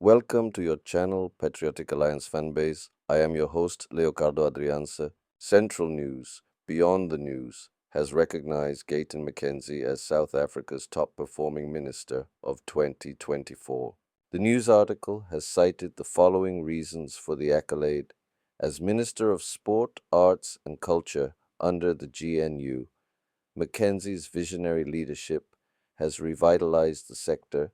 Welcome to your channel, Patriotic-Alliance fanbase. I am your host, Leocardo Adrianse. Central News, Beyond the News, has recognized Gayton McKenzie as South Africa's top-performing minister of 2024. The news article has cited the following reasons for the accolade. As Minister of Sport, Arts and Culture under the GNU, McKenzie's visionary leadership has revitalized the sector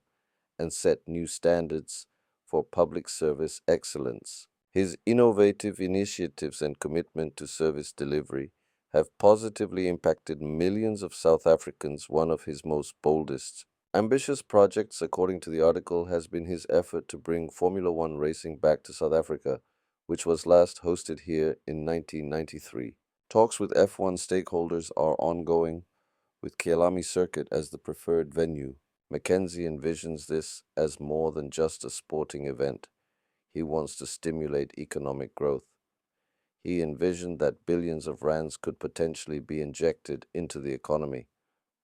and set new standards for public service excellence. His innovative initiatives and commitment to service delivery have positively impacted millions of South Africans. One of his most boldest, ambitious projects, according to the article, has been his effort to bring Formula One racing back to South Africa, which was last hosted here in 1993. Talks with F1 stakeholders are ongoing, with Kyalami Circuit as the preferred venue. McKenzie envisions this as more than just a sporting event. He wants to stimulate economic growth. He envisioned that billions of rands could potentially be injected into the economy,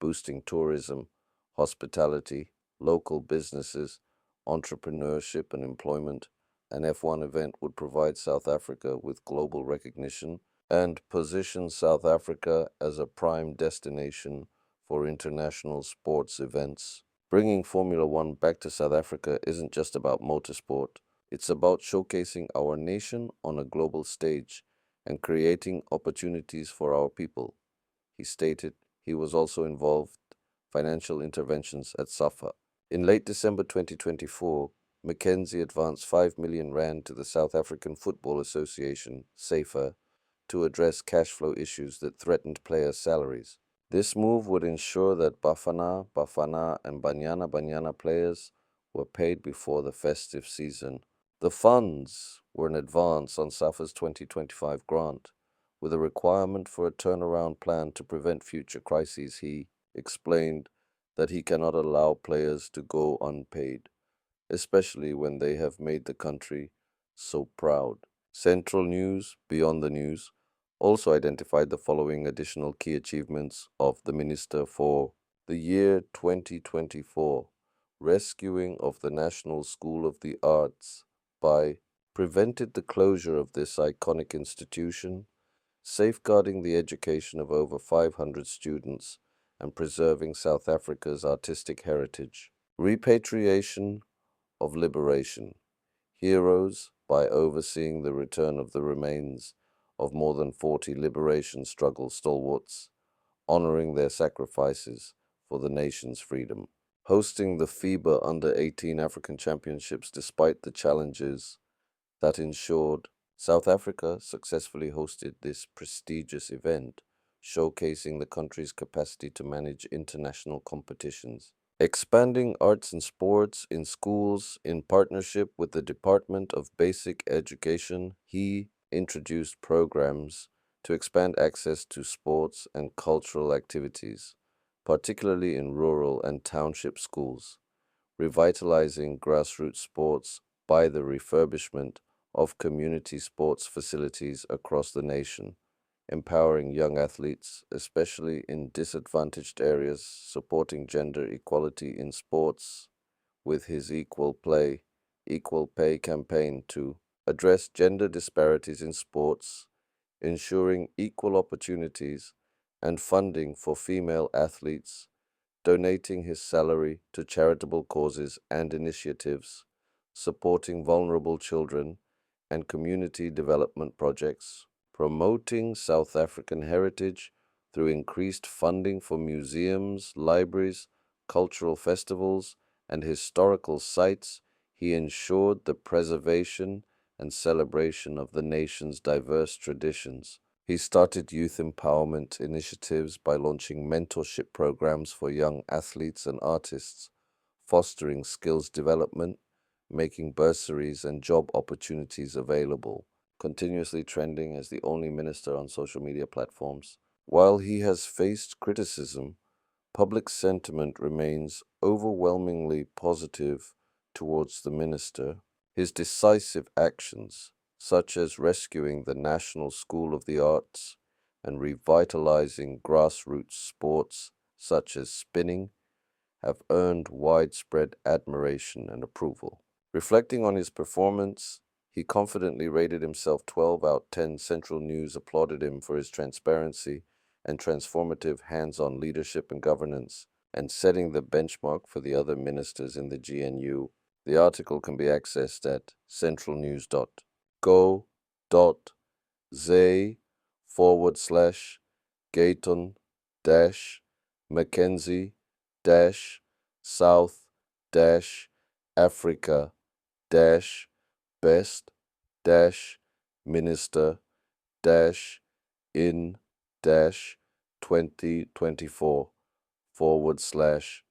boosting tourism, hospitality, local businesses, entrepreneurship and employment. An F1 event would provide South Africa with global recognition and position South Africa as a prime destination for international sports events. Bringing Formula One back to South Africa isn't just about motorsport. It's about showcasing our nation on a global stage and creating opportunities for our people. He stated he was also involved financial interventions at SAFA. In late December 2024, McKenzie advanced 5 million rand to the South African Football Association, SAFA, to address cash flow issues that threatened players' salaries. This move would ensure that Bafana, and Banyana players were paid before the festive season. The funds were an advance on SAFA's 2025 grant, with a requirement for a turnaround plan to prevent future crises. He explained that he cannot allow players to go unpaid, especially when they have made the country so proud. Central News, Beyond the News, also identified the following additional key achievements of the minister for the year 2024: rescuing of the National School of the Arts by prevented the closure of this iconic institution, safeguarding the education of over 500 students and preserving South Africa's artistic heritage, repatriation of liberation heroes by overseeing the return of the remains of more than 40 liberation struggle stalwarts, honoring their sacrifices for the nation's freedom, hosting the FIBA Under-18 African Championships despite the challenges that ensured. South Africa successfully hosted this prestigious event, showcasing the country's capacity to manage international competitions. Expanding arts and sports in schools in partnership with the Department of Basic Education, he introduced programs to expand access to sports and cultural activities, particularly in rural and township schools, revitalizing grassroots sports by the refurbishment of community sports facilities across the nation, empowering young athletes, especially in disadvantaged areas, supporting gender equality in sports with his Equal Play, Equal Pay campaign to address gender disparities in sports, ensuring equal opportunities and funding for female athletes, donating his salary to charitable causes and initiatives, supporting vulnerable children and community development projects, promoting South African heritage through increased funding for museums, libraries, cultural festivals, and historical sites. He ensured the preservation and celebration of the nation's diverse traditions. He started youth empowerment initiatives by launching mentorship programs for young athletes and artists, fostering skills development, making bursaries and job opportunities available, continuously trending as the only minister on social media platforms. While he has faced criticism, public sentiment remains overwhelmingly positive towards the minister. His decisive actions, such as rescuing the National School of the Arts and revitalizing grassroots sports such as spinning, have earned widespread admiration and approval. Reflecting on his performance, he confidently rated himself 12 out of 10. Central News applauded him for his transparency and transformative hands-on leadership and governance, and setting the benchmark for the other ministers in the GNU. The article can be accessed at centralnews.go.za/Gayton McKenzie South Africa best minister in 2024 /